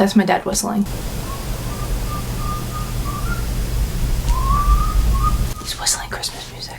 That's my dad whistling. He's whistling Christmas music.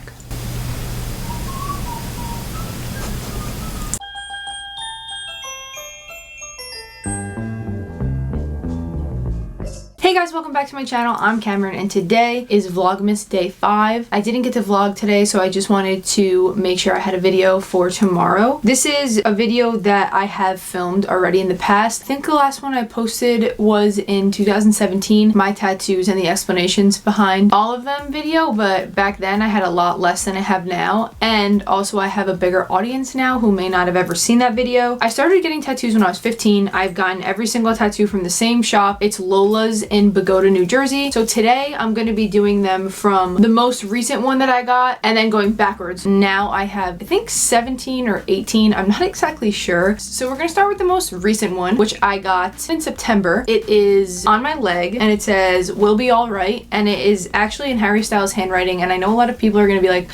Hey guys, welcome back to my channel. I'm Cameron and today is Vlogmas Day 5. I didn't get to vlog today, so I just wanted to make sure I had a video for tomorrow. This is a video that I have filmed already in the past. I think the last one I posted was in 2017, my tattoos and the explanations behind all of them video, but back then I had a lot less than I have now, and also I have a bigger audience now who may not have ever seen that video. I started getting tattoos when I was 15. I've gotten every single tattoo from the same shop. It's Lola's in Bogota, New Jersey. So today I'm going to be doing them from the most recent one that I got and then going backwards. Now I have, I think 17 or 18. I'm not exactly sure. So we're going to start with the most recent one, which I got in September. It is on my leg and it says, "We'll be all right." And it is actually in Harry Styles' handwriting. And I know a lot of people are going to be like,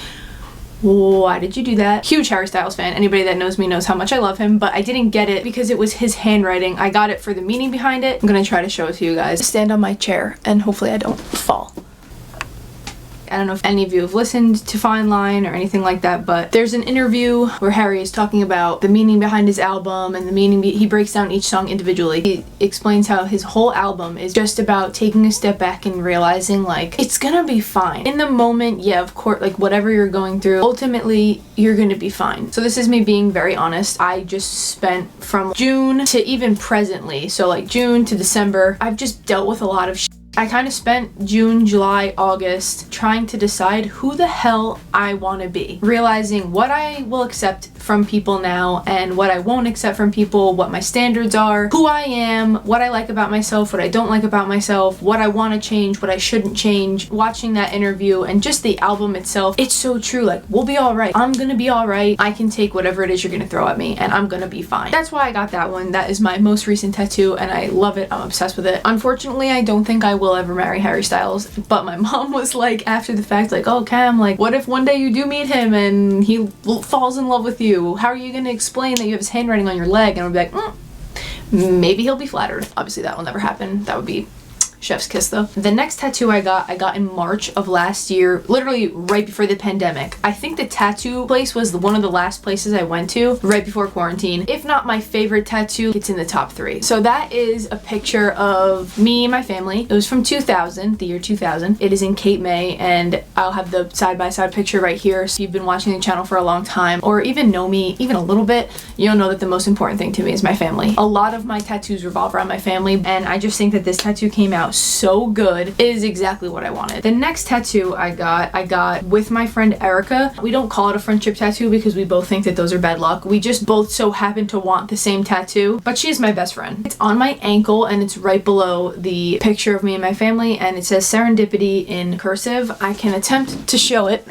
why did you do that? Huge Harry Styles fan. Anybody that knows me knows how much I love him, but I didn't get it because it was his handwriting. I got it for the meaning behind it. I'm gonna try to show it to you guys. Stand on my chair and hopefully I don't fall. I don't know if any of you have listened to Fine Line or anything like that, but there's an interview where Harry is talking about the meaning behind his album and the meaning he breaks down each song individually. He explains how his whole album is just about taking a step back and realizing like it's gonna be fine. In the moment, yeah, of course, like whatever you're going through, ultimately you're gonna be fine. So this is me being very honest. I just spent from June to even presently, so like June to December, I've just dealt with a lot of shit. I kind of spent June, July, August trying to decide who the hell I want to be. Realizing what I will accept from people now and what I won't accept from people, what my standards are, who I am, what I like about myself, what I don't like about myself, what I want to change, what I shouldn't change. Watching that interview and just the album itself, it's so true. Like, we'll be all right. I'm gonna be all right. I can take whatever it is you're gonna throw at me and I'm gonna be fine. That's why I got that one. That is my most recent tattoo and I love it. I'm obsessed with it. Unfortunately, I don't think I will ever marry Harry Styles, but my mom was like, after the fact, like, "Oh, Cam, like, what if one day you do meet him and he falls in love with you? How are you gonna explain that you have his handwriting on your leg?" And I'll be like, maybe he'll be flattered. Obviously that will never happen. That would be chef's kiss though. The next tattoo I got in March of last year, literally right before the pandemic. I think the tattoo place was one of the last places I went to right before quarantine. If not my favorite tattoo, it's in the top 3. So that is a picture of me and my family. It was from 2000, the year 2000. It is in Cape May and I'll have the side-by-side picture right here. So you've been watching the channel for a long time or even know me even a little bit, you'll know that the most important thing to me is my family. A lot of my tattoos revolve around my family and I just think that this tattoo came out so good. It is exactly what I wanted. The next tattoo I got with my friend Erica. We don't call it a friendship tattoo because we both think that those are bad luck. We just both so happen to want the same tattoo, but she is my best friend. It's on my ankle and it's right below the picture of me and my family and it says serendipity in cursive. I can attempt to show it.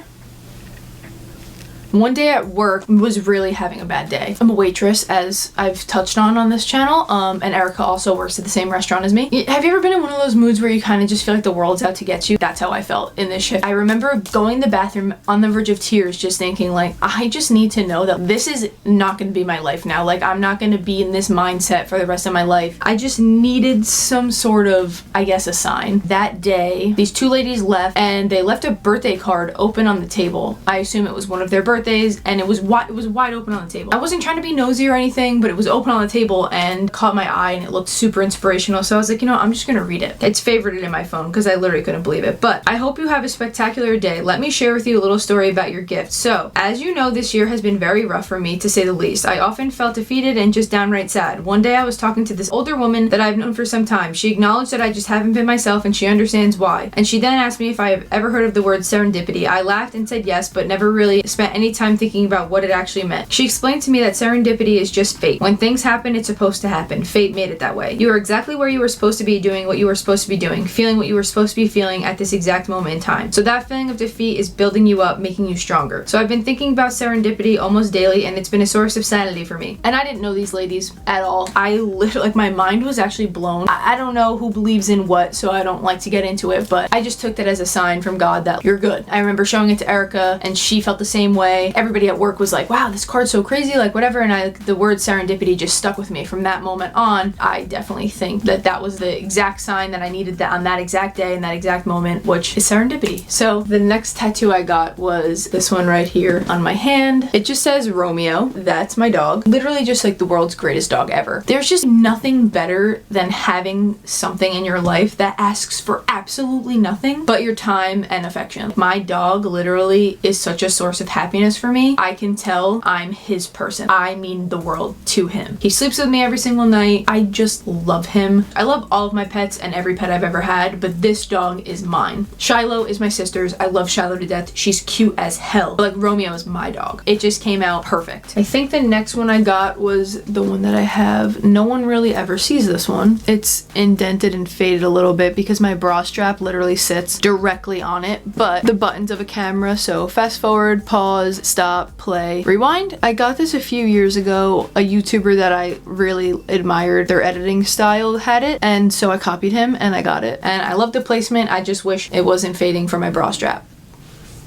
One day at work was really having a bad day. I'm a waitress, as I've touched on this channel, and Erica also works at the same restaurant as me. Have you ever been in one of those moods where you kind of just feel like the world's out to get you? That's how I felt in this shift. I remember going to the bathroom on the verge of tears, just thinking like, I just need to know that this is not going to be my life now. Like, I'm not going to be in this mindset for the rest of my life. I just needed some sort of, I guess, a sign. That day, these 2 ladies left and they left a birthday card open on the table. I assume it was one of their birthdays and it was wide open on the table. I wasn't trying to be nosy or anything, but it was open on the table and caught my eye and it looked super inspirational. So I was like, you know, I'm just gonna read it. It's favorited in my phone because I literally couldn't believe it. But I hope you have a spectacular day. Let me share with you a little story about your gift. So, as you know, this year has been very rough for me, to say the least. I often felt defeated and just downright sad. One day I was talking to this older woman that I've known for some time. She acknowledged that I just haven't been myself and she understands why. And she then asked me if I have ever heard of the word serendipity. I laughed and said yes, but never really spent any time thinking about what it actually meant. She explained to me that serendipity is just fate. When things happen, it's supposed to happen. Fate made it that way. You are exactly where you were supposed to be, doing what you were supposed to be doing, feeling what you were supposed to be feeling at this exact moment in time. So that feeling of defeat is building you up, making you stronger. So I've been thinking about serendipity almost daily and it's been a source of sanity for me. And I didn't know these ladies at all. I literally, like, my mind was actually blown. I don't know who believes in what, so I don't like to get into it, but I just took that as a sign from God that you're good. I remember showing it to Erica and she felt the same way. day. Everybody at work was like, wow, this card's so crazy, like whatever, and the word serendipity just stuck with me from that moment on. I definitely think that that was the exact sign that I needed that on that exact day in that exact moment, which is serendipity. So the next tattoo I got was this one right here on my hand. It just says Romeo. That's my dog. Literally just like the world's greatest dog ever. There's just nothing better than having something in your life that asks for absolutely nothing but your time and affection. My dog literally is such a source of happiness for me. I can tell I'm his person. I mean the world to him. He sleeps with me every single night. I just love him. I love all of my pets and every pet I've ever had, but this dog is mine. Shiloh is my sister's. I love Shiloh to death. She's cute as hell. But like Romeo is my dog. It just came out perfect. I think the next one I got was the one that I have. No one really ever sees this one. It's indented and faded a little bit because my bra strap literally sits directly on it, but the buttons of a camera, so fast forward, pause, stop, play, rewind. I got this a few years ago. A YouTuber that I really admired their editing style had it, and so I copied him and I got it. And I love the placement. I just wish it wasn't fading from my bra strap.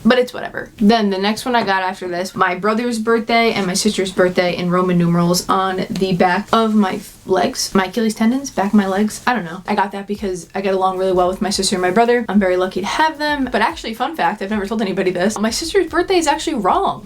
But it's whatever. Then the next one I got after this, my brother's birthday and my sister's birthday in Roman numerals on the back of my legs, my Achilles tendons, back of my legs. I don't know. I got that because I get along really well with my sister and my brother. I'm very lucky to have them. But actually, fun fact, I've never told anybody this, my sister's birthday is actually wrong.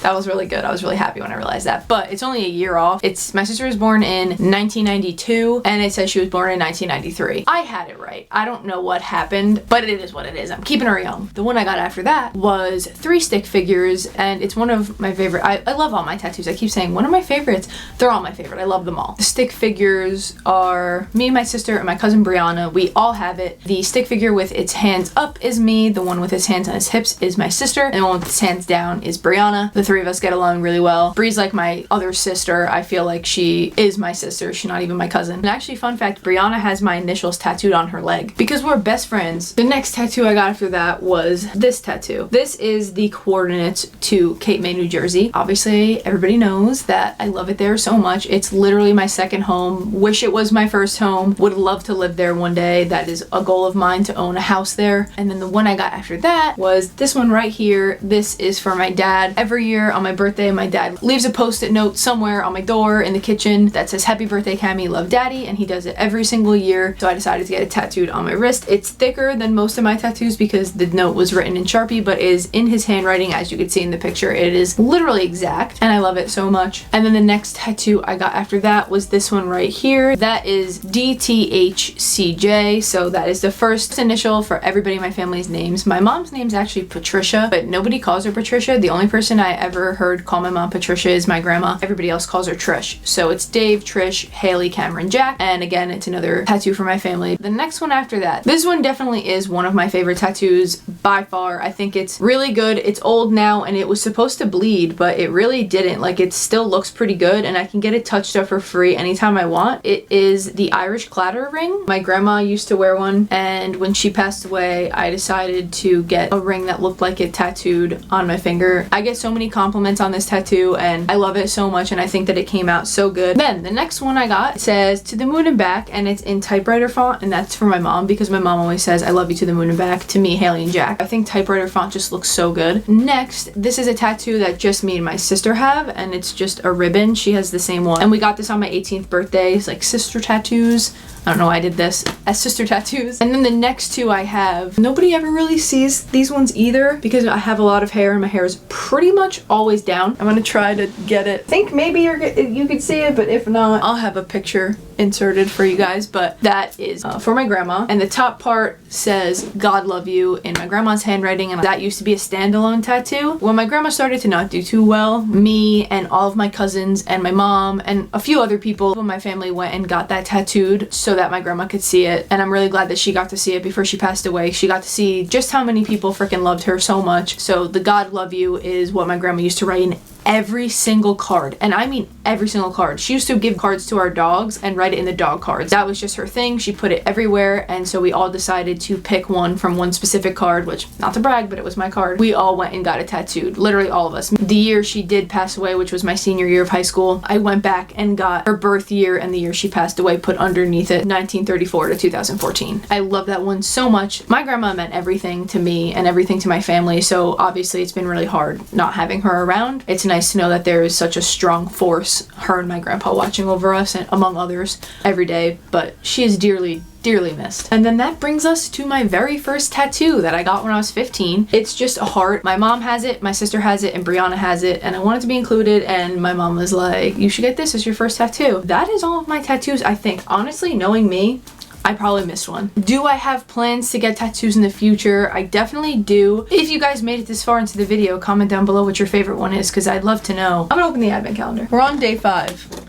That was really good. I was really happy when I realized that. But it's only a year off. My sister was born in 1992 and it says she was born in 1993. I had it right. I don't know what happened, but it is what it is. I'm keeping her young. The one I got after that was 3 stick figures, and it's one of my favorite. I love all my tattoos. I keep saying one of my favorites. They're all my favorite. I love them all. The stick figures are me, my sister, and my cousin Brianna. We all have it. The stick figure with its hands up is me. The one with his hands on his hips is my sister. And the one with his hands down is Brianna. The 3 of us get along really well. Bree's like my other sister. I feel like she is my sister. She's not even my cousin. And actually, fun fact, Brianna has my initials tattooed on her leg because we're best friends. The next tattoo I got after that was this tattoo. This is the coordinates to Cape May, New Jersey. Obviously, everybody knows that I love it there so much. It's literally my second home. Wish it was my first home. Would love to live there one day. That is a goal of mine, to own a house there. And then the one I got after that was this one right here. This is for my dad. Every year on my birthday, my dad leaves a post-it note somewhere on my door in the kitchen that says, "Happy birthday, Cammy, love daddy," and he does it every single year. So I decided to get it tattooed on my wrist. It's thicker than most of my tattoos because the note was written in Sharpie, but is in his handwriting, as you can see in the picture. It is literally exact, and I love it so much. And then the next tattoo I got after that was this one right here. That is DTHCJ, so that is the first initial for everybody in my family's names. My mom's name is actually Patricia, but nobody calls her Patricia. The only person I ever heard call my mom Patricia is my grandma. Everybody else calls her Trish. So it's Dave, Trish, Haley, Cameron, Jack, and again, it's another tattoo for my family. The next one after that, this one definitely is one of my favorite tattoos by far. I think it's really good. It's old now and it was supposed to bleed, but it really didn't. Like, it still looks pretty good and I can get it touched up for free anytime I want. It is the Irish Clatter ring. My grandma used to wear one, and when she passed away, I decided to get a ring that looked like it tattooed on my finger. I get so many compliments on this tattoo and I love it so much, and I think that it came out so good. Then the next one I got says "To the Moon and Back," and it's in typewriter font, and that's for my mom because my mom always says "I love you to the moon and back" to me, Haley, and Jack. I think typewriter font just looks so good. Next, this is a tattoo that just me and my sister have, and it's just a ribbon. She has the same one, and we got this on my 18th birthday. It's like sister tattoos. I don't know why I did this as sister tattoos. And then the next two I have, nobody ever really sees these ones either because I have a lot of hair and my hair is pretty much always down. I'm gonna try to get it. I think maybe you could see it, but if not, I'll have a picture inserted for you guys. But that is for my grandma, and the top part says "God love you" in my grandma's handwriting, and that used to be a standalone tattoo. When my grandma started to not do too well, me and all of my cousins and my mom and a few other people in my family went and got that tattooed so that my grandma could see it, and I'm really glad that she got to see it before she passed away. She got to see just how many people freaking loved her so much. So the "God love you" is what my grandma used to write in every single card, and I mean every single card. She used to give cards to our dogs and write it in the dog cards. That was just her thing. She put it everywhere, and so we all decided to pick one from one specific card, which, not to brag, but it was my card. We all went and got it tattooed, literally all of us. The year she did pass away, which was my senior year of high school, I went back and got her birth year and the year she passed away put underneath it, 1934 to 2014. I love that one so much. My grandma meant everything to me and everything to my family, so obviously it's been really hard not having her around. It's nice to know that there is such a strong force, her and my grandpa watching over us, and among others, every day, but she is dearly missed. And then that brings us to my very first tattoo that I got when I was 15. It's just a heart. My mom has it, my sister has it, and Brianna has it, and I wanted to be included, and my mom was like, you should get this as your first tattoo. That is all of my tattoos, I think. Honestly, knowing me, I probably missed one. Do I have plans to get tattoos in the future? I definitely do. If you guys made it this far into the video, comment down below what your favorite one is, because I'd love to know. I'm gonna open the advent calendar. We're on day 5.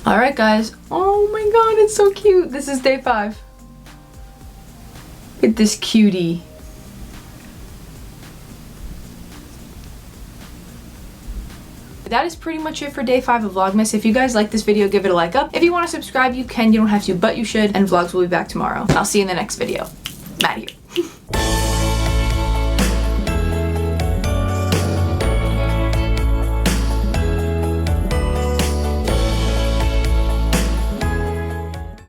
Alright guys. Oh my god, it's so cute. This is day 5. Look at this cutie. That is pretty much it for day 5 of Vlogmas. If you guys like this video, give it a like up. If you want to subscribe, you can. You don't have to, but you should. And vlogs will be back tomorrow. I'll see you in the next video. I'm out of here.